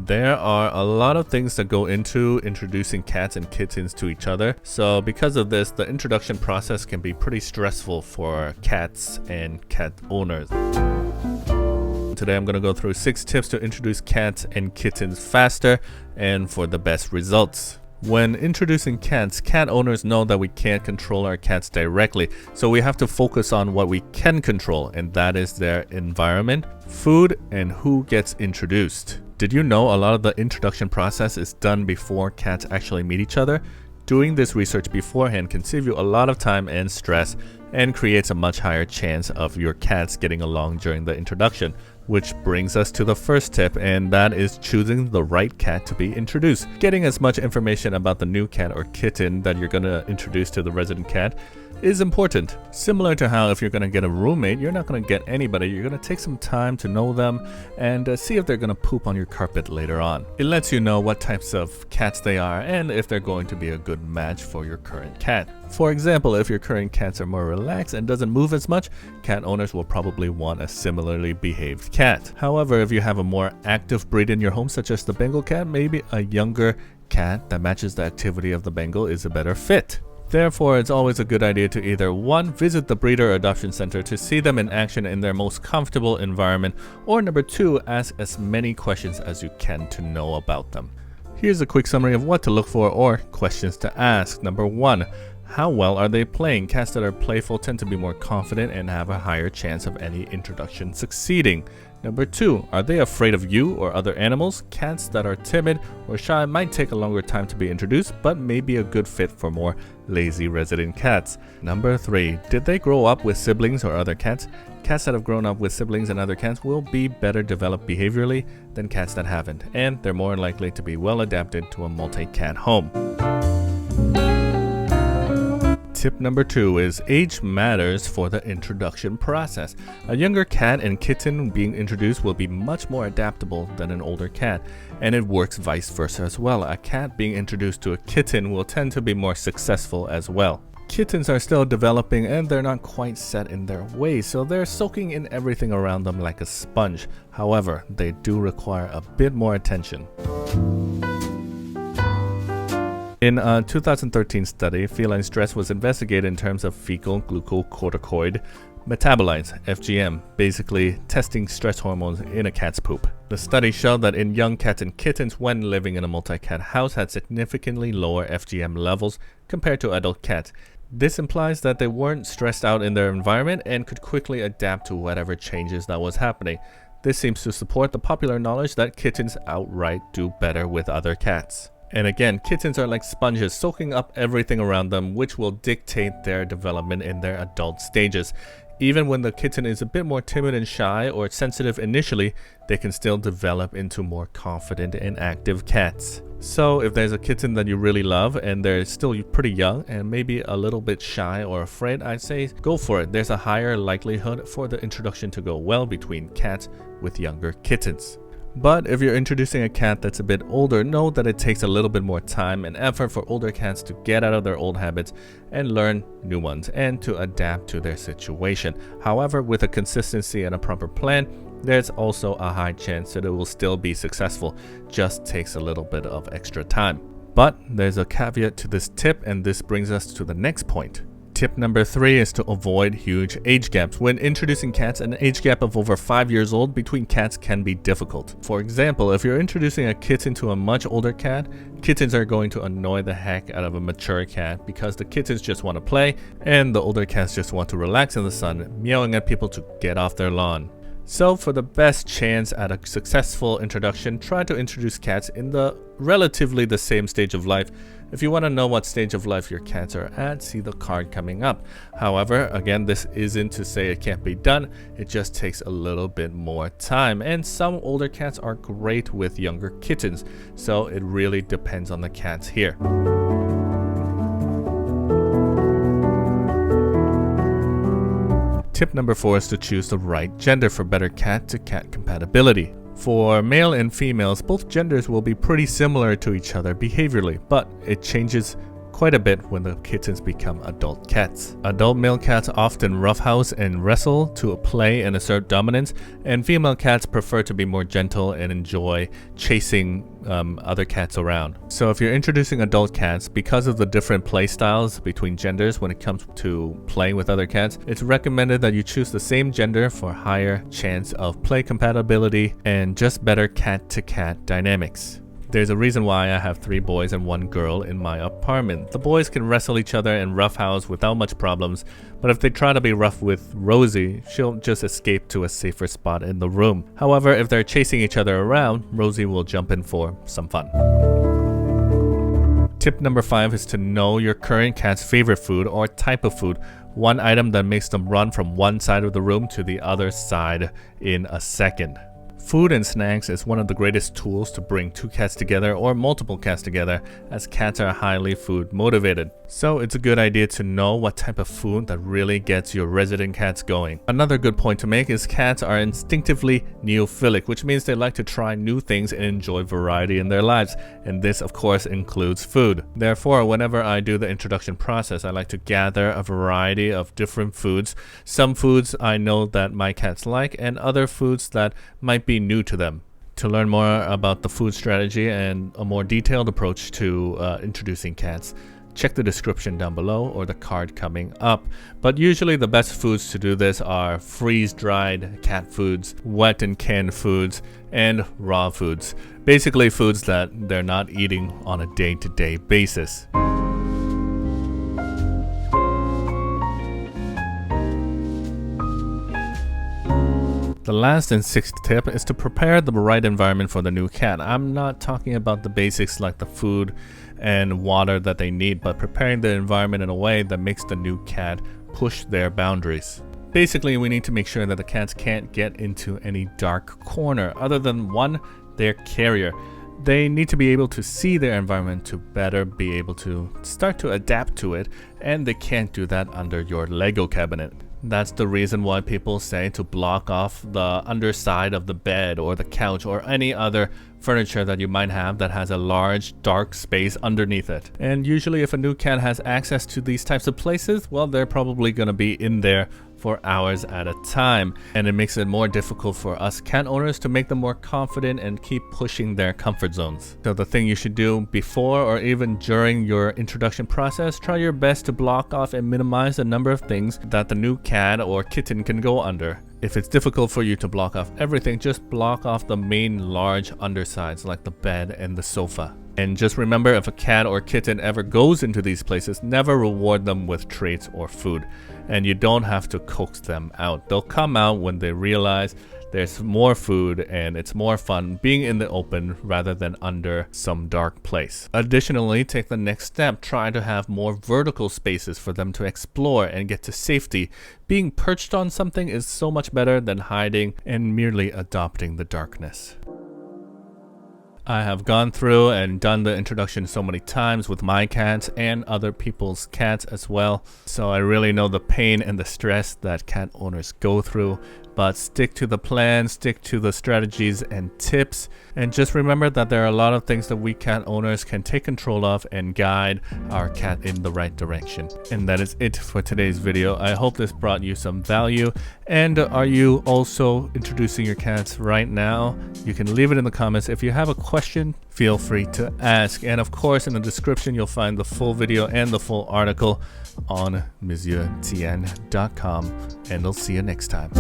There are a lot of things that go into introducing cats and kittens to each other. So because of this, the introduction process can be pretty stressful for cats and cat owners. Today I'm going to go through 6 tips to introduce cats and kittens faster and for the best results. When introducing cats, cat owners know that we can't control our cats directly, so we have to focus on what we can control, and that is their environment, food, and who gets introduced. Did you know a lot of the introduction process is done before cats actually meet each other? Doing this research beforehand can save you a lot of time and stress and creates a much higher chance of your cats getting along during the introduction. Which brings us to the first tip, and that is choosing the right cat to be introduced. Getting as much information about the new cat or kitten that you're going to introduce to the resident cat is important. Similar to how if you're going to get a roommate, you're not going to get anybody. You're going to take some time to know them and see if they're going to poop on your carpet later on. It lets you know what types of cats they are and if they're going to be a good match for your current cat. For example, if your current cats are more relaxed and doesn't move as much, cat owners will probably want a similarly behaved cat. However, if you have a more active breed in your home, such as the Bengal cat, maybe a younger cat that matches the activity of the Bengal is a better fit. Therefore, it's always a good idea to either 1. Visit the breeder or adoption center to see them in action in their most comfortable environment, or number 2, ask as many questions as you can to know about them. Here's a quick summary of what to look for or questions to ask. Number 1. How well are they playing? Cats that are playful tend to be more confident and have a higher chance of any introduction succeeding. Number 2, are they afraid of you or other animals? Cats that are timid or shy might take a longer time to be introduced, but may be a good fit for more lazy resident cats. Number 3, did they grow up with siblings or other cats? Cats that have grown up with siblings and other cats will be better developed behaviorally than cats that haven't, and they're more likely to be well adapted to a multi-cat home. Tip number 2 is age matters for the introduction process. A younger cat and kitten being introduced will be much more adaptable than an older cat, and it works vice versa as well. A cat being introduced to a kitten will tend to be more successful as well. Kittens are still developing and they're not quite set in their ways, so they're soaking in everything around them like a sponge. However, they do require a bit more attention. In a 2013 study, feline stress was investigated in terms of fecal glucocorticoid metabolites, FGM, basically testing stress hormones in a cat's poop. The study showed that in young cats and kittens when living in a multi-cat house had significantly lower FGM levels compared to adult cats. This implies that they weren't stressed out in their environment and could quickly adapt to whatever changes that was happening. This seems to support the popular knowledge that kittens outright do better with other cats. And again, kittens are like sponges, soaking up everything around them, which will dictate their development in their adult stages. Even when the kitten is a bit more timid and shy or sensitive initially, they can still develop into more confident and active cats. So if there's a kitten that you really love and they're still pretty young and maybe a little bit shy or afraid, I'd say go for it. There's a higher likelihood for the introduction to go well between cats with younger kittens. But if you're introducing a cat that's a bit older, know that it takes a little bit more time and effort for older cats to get out of their old habits and learn new ones and to adapt to their situation. However, with a consistency and a proper plan, there's also a high chance that it will still be successful. Just takes a little bit of extra time. But there's a caveat to this tip, and this brings us to the next point. Tip number 3 is to avoid huge age gaps. When introducing cats, an age gap of over 5 years old between cats can be difficult. For example, if you're introducing a kitten to a much older cat, kittens are going to annoy the heck out of a mature cat because the kittens just want to play and the older cats just want to relax in the sun, meowing at people to get off their lawn. So for the best chance at a successful introduction, try to introduce cats in the relatively the same stage of life. If you want to know what stage of life your cats are at, see the card coming up. However, again, this isn't to say it can't be done. It just takes a little bit more time. And some older cats are great with younger kittens. So it really depends on the cats here. Tip number 4 is to choose the right gender for better cat-to-cat compatibility. For male and females, both genders will be pretty similar to each other behaviorally, but it changes quite a bit when the kittens become adult cats. Adult male cats often roughhouse and wrestle to play and assert dominance, and female cats prefer to be more gentle and enjoy chasing other cats around. So if you're introducing adult cats, because of the different play styles between genders when it comes to playing with other cats, it's recommended that you choose the same gender for higher chance of play compatibility and just better cat-to-cat dynamics. There's a reason why I have 3 boys and 1 girl in my apartment. The boys can wrestle each other and roughhouse without much problems, but if they try to be rough with Rosie, she'll just escape to a safer spot in the room. However, if they're chasing each other around, Rosie will jump in for some fun. Tip number 5 is to know your current cat's favorite food or type of food. One item that makes them run from one side of the room to the other side in a second. Food and snacks is one of the greatest tools to bring 2 cats together or multiple cats together, as cats are highly food motivated. So it's a good idea to know what type of food that really gets your resident cats going. Another good point to make is cats are instinctively neophilic, which means they like to try new things and enjoy variety in their lives, and this of course includes food. Therefore, whenever I do the introduction process, I like to gather a variety of different foods. Some foods I know that my cats like, and other foods that might be new to them. To learn more about the food strategy and a more detailed approach to introducing cats, check the description down below or the card coming up. But usually the best foods to do this are freeze-dried cat foods, wet and canned foods, and raw foods. Basically foods that they're not eating on a day-to-day basis. The last and 6th tip is to prepare the right environment for the new cat. I'm not talking about the basics like the food and water that they need, but preparing the environment in a way that makes the new cat push their boundaries. Basically, we need to make sure that the cats can't get into any dark corner other than one, their carrier. They need to be able to see their environment to better be able to start to adapt to it, and they can't do that under your Lego cabinet. That's the reason why people say to block off the underside of the bed or the couch or any other furniture that you might have that has a large dark space underneath it. And usually if a new cat has access to these types of places, well, they're probably going to be in there for hours at a time, and it makes it more difficult for us cat owners to make them more confident and keep pushing their comfort zones. So the thing you should do before or even during your introduction process, try your best to block off and minimize the number of things that the new cat or kitten can go under. If it's difficult for you to block off everything, just block off the main large undersides like the bed and the sofa. And just remember, if a cat or kitten ever goes into these places, never reward them with treats or food. And you don't have to coax them out. They'll come out when they realize there's more food and it's more fun being in the open rather than under some dark place. Additionally, take the next step. Try to have more vertical spaces for them to explore and get to safety. Being perched on something is so much better than hiding and merely adopting the darkness. I have gone through and done the introduction so many times with my cats and other people's cats as well, so I really know the pain and the stress that cat owners go through. But stick to the plan, stick to the strategies and tips, and just remember that there are a lot of things that we cat owners can take control of and guide our cat in the right direction. And that is it for today's video. I hope this brought you some value. And are you also introducing your cats right now? You can leave it in the comments. If you have a question, feel free to ask. And of course, in the description, you'll find the full video and the full article on MonsieurTien.com. And I'll see you next time.